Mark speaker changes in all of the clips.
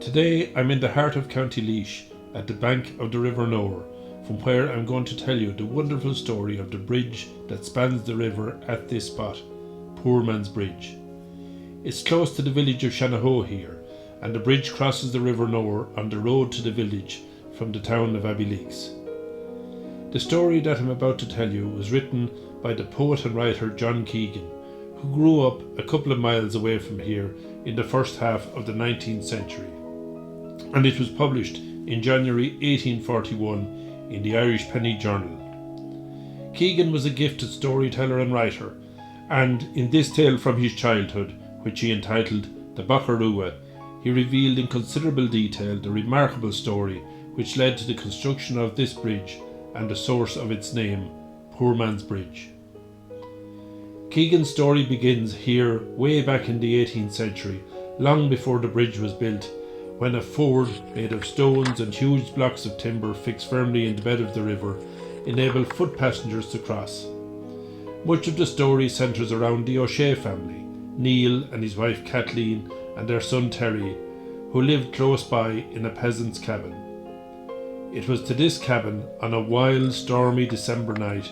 Speaker 1: Today I'm in the heart of County Laois, at the bank of the River Nore, from where I'm going to tell you the wonderful story of the bridge that spans the river at this spot, Poormansbridge. It's close to the village of Shanahoe here, and the bridge crosses the River Nore on the road to the village from the town of Abbeyleix. The story that I'm about to tell you was written by the poet and writer John Keegan, who grew up a couple of miles away from here in the first half of the 19th century, and it was published in January 1841 in the Irish Penny Journal. Keegan was a gifted storyteller and writer, and in this tale from his childhood, which he entitled The Bakarua, he revealed in considerable detail the remarkable story which led to the construction of this bridge and the source of its name, Poormansbridge. Keegan's story begins here way back in the 18th century, long before the bridge was built, when a ford made of stones and huge blocks of timber fixed firmly in the bed of the river enabled foot passengers to cross. Much of the story centres around the O'Shea family, Neil and his wife Kathleen and their son Terry, who lived close by in a peasant's cabin. It was to this cabin on a wild, stormy December night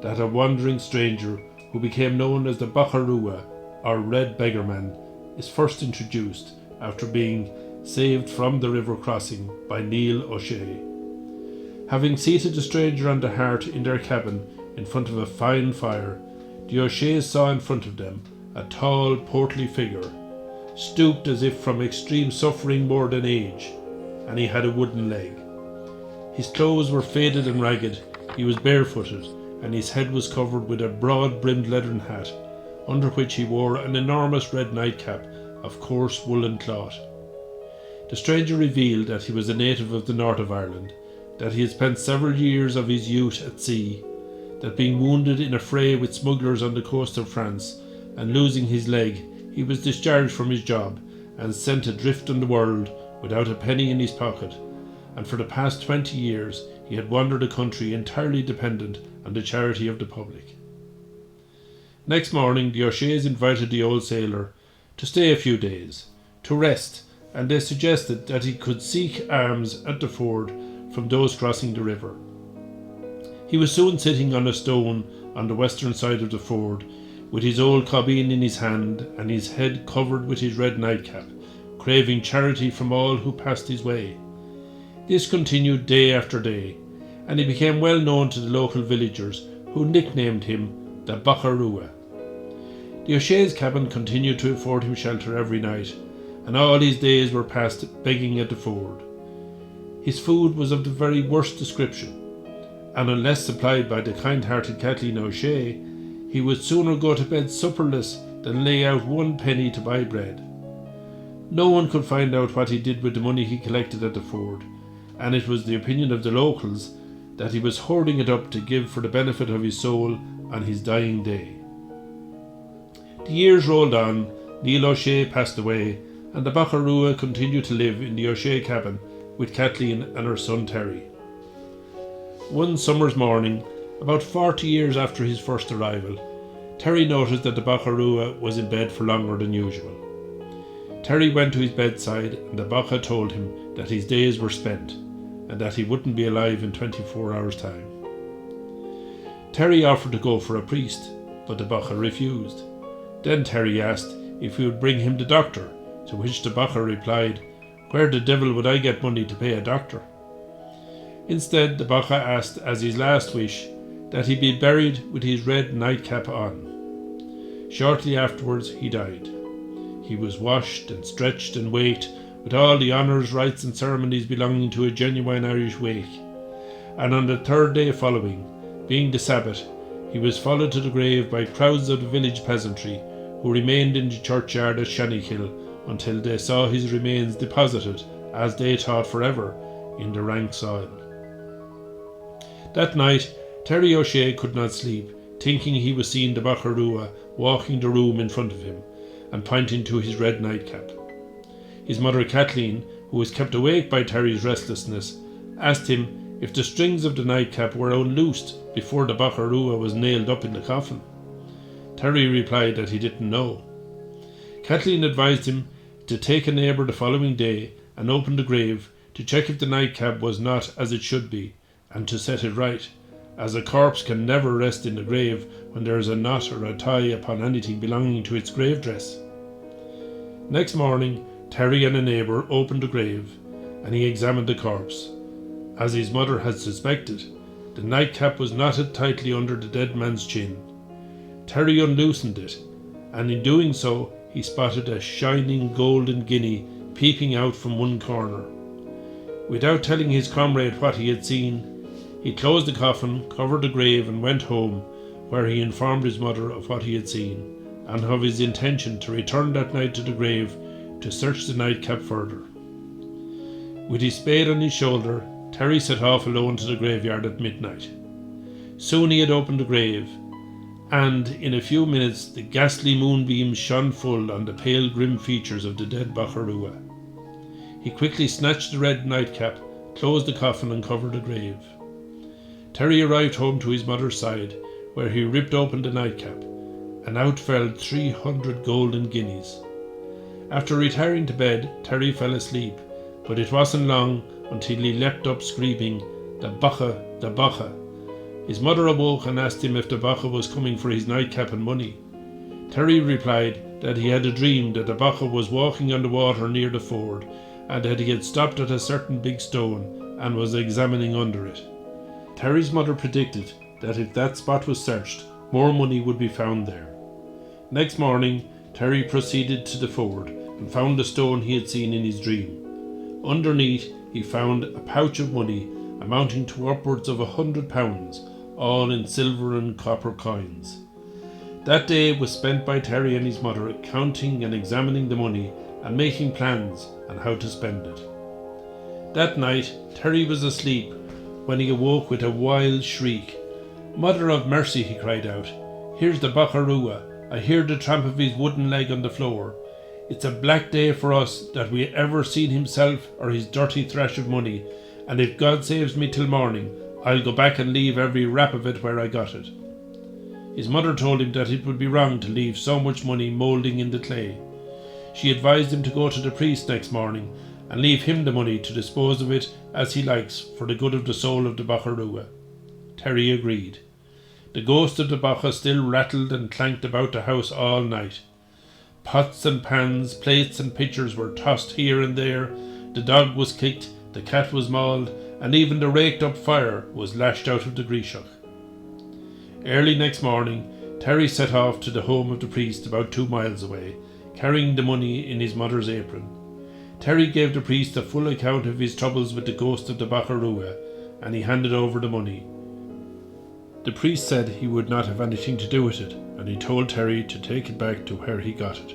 Speaker 1: that a wandering stranger who became known as the Bakarua, or Red Beggarman, is first introduced after being saved from the river crossing by Neil O'Shea. Having seated the stranger on the hearth in their cabin in front of a fine fire, the O'Sheas saw in front of them a tall, portly figure, stooped as if from extreme suffering more than age, and he had a wooden leg. His clothes were faded and ragged, he was barefooted, and his head was covered with a broad-brimmed leathern hat, under which he wore an enormous red nightcap of coarse woolen cloth. The stranger revealed that he was a native of the north of Ireland, that he had spent several years of his youth at sea, that being wounded in a fray with smugglers on the coast of France and losing his leg, he was discharged from his job and sent adrift on the world without a penny in his pocket, and for the past 20 years he had wandered the country entirely dependent on the charity of the public. Next morning the O'Sheas invited the old sailor to stay a few days, to rest, and they suggested that he could seek alms at the ford from those crossing the river. He was soon sitting on a stone on the western side of the ford, with his old cobbeen in his hand and his head covered with his red nightcap, craving charity from all who passed his way. This continued day after day, and he became well known to the local villagers, who nicknamed him the Bakarua. The O'Shea's cabin continued to afford him shelter every night, and all his days were passed begging at the ford. His food was of the very worst description, and unless supplied by the kind-hearted Kathleen O'Shea, he would sooner go to bed supperless than lay out 1 penny to buy bread. No one could find out what he did with the money he collected at the ford, and it was the opinion of the locals that he was hoarding it up to give for the benefit of his soul on his dying day. The years rolled on, Neil O'Shea passed away, and the Bakarua continued to live in the O'Shea cabin with Kathleen and her son Terry. One summer's morning, about 40 years after his first arrival, Terry noticed that the Bakarua was in bed for longer than usual. Terry went to his bedside, and the Boccough told him that his days were spent, and that he wouldn't be alive in 24 hours' time. Terry offered to go for a priest, but the Boccough refused. Then Terry asked if he would bring him the doctor, to which the Boccough replied, "Where the devil would I get money to pay a doctor?" Instead, the Boccough asked as his last wish that he be buried with his red nightcap on. Shortly afterwards he died. He was washed and stretched and waked with all the honours, rites and ceremonies belonging to a genuine Irish wake, and on the 3rd day following, being the Sabbath, he was followed to the grave by crowds of the village peasantry, who remained in the churchyard at Shannykill until they saw his remains deposited, as they thought forever, in the rank soil. That night Terry O'Shea could not sleep, thinking he was seeing the Bakarua walking the room in front of him and pointing to his red nightcap. His mother Kathleen, who was kept awake by Terry's restlessness, asked him if the strings of the nightcap were unloosed before the Bakarua was nailed up in the coffin. Terry replied that he didn't know. Kathleen advised him to take a neighbour the following day and opened the grave to check if the nightcap was not as it should be, and to set it right, as a corpse can never rest in the grave when there is a knot or a tie upon anything belonging to its grave dress. Next morning, Terry and a neighbour opened the grave, and he examined the corpse. As his mother had suspected, the nightcap was knotted tightly under the dead man's chin. Terry unloosened it, and in doing so he spotted a shining golden guinea peeping out from one corner. Without telling his comrade what he had seen, he closed the coffin, covered the grave, and went home, where he informed his mother of what he had seen, and of his intention to return that night to the grave to search the nightcap further. With his spade on his shoulder, Terry set off alone to the graveyard at midnight. Soon he had opened the grave, and in a few minutes the ghastly moonbeams shone full on the pale grim features of the dead Bakarua. He quickly snatched the red nightcap, closed the coffin, and covered the grave. Terry arrived home to his mother's side, where he ripped open the nightcap, and out fell 300 golden guineas. After retiring to bed, Terry fell asleep, but it wasn't long until he leapt up screaming, "The Boccough, the Boccough." His mother awoke and asked him if the Boccough was coming for his nightcap and money. Terry replied that he had a dream that the Boccough was walking on the water near the ford, and that he had stopped at a certain big stone and was examining under it. Terry's mother predicted that if that spot was searched, more money would be found there. Next morning, Terry proceeded to the ford and found the stone he had seen in his dream. Underneath, he found a pouch of money amounting to upwards of £100, all in silver and copper coins. That day was spent by Terry and his mother counting and examining the money and making plans on how to spend it. That night, Terry was asleep when he awoke with a wild shriek. "Mother of mercy," he cried out, "here's the Bakarua. I hear the tramp of his wooden leg on the floor. It's a black day for us that we ever seen himself or his dirty thrash of money, and if God saves me till morning, I'll go back and leave every rap of it where I got it." His mother told him that it would be wrong to leave so much money moulding in the clay. She advised him to go to the priest next morning and leave him the money to dispose of it as he likes for the good of the soul of the Bakarua. Terry agreed. The ghost of the Boccough still rattled and clanked about the house all night. Pots and pans, plates and pitchers were tossed here and there, the dog was kicked, the cat was mauled, and even the raked up fire was lashed out of the greashock. Early next morning, Terry set off to the home of the priest about 2 miles away, carrying the money in his mother's apron. Terry gave the priest a full account of his troubles with the ghost of the Bakarua, and he handed over the money. The priest said he would not have anything to do with it, and he told Terry to take it back to where he got it.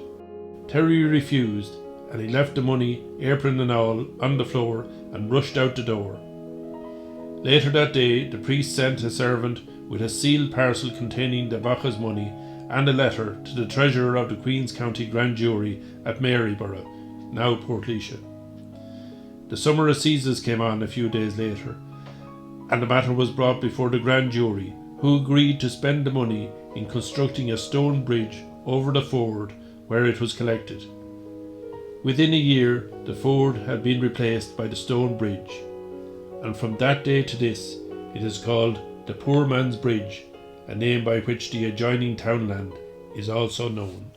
Speaker 1: Terry refused, and he left the money, apron and all, on the floor and rushed out the door. Later that day, the priest sent a servant with a sealed parcel containing the Bocchough's money and a letter to the treasurer of the Queen's County Grand Jury at Maryborough, now Portlaoise. The summer assizes came on a few days later, and the matter was brought before the Grand Jury, who agreed to spend the money in constructing a stone bridge over the ford where it was collected. Within a year, the ford had been replaced by the stone bridge, and from that day to this, it is called the Poor Man's Bridge, a name by which the adjoining townland is also known.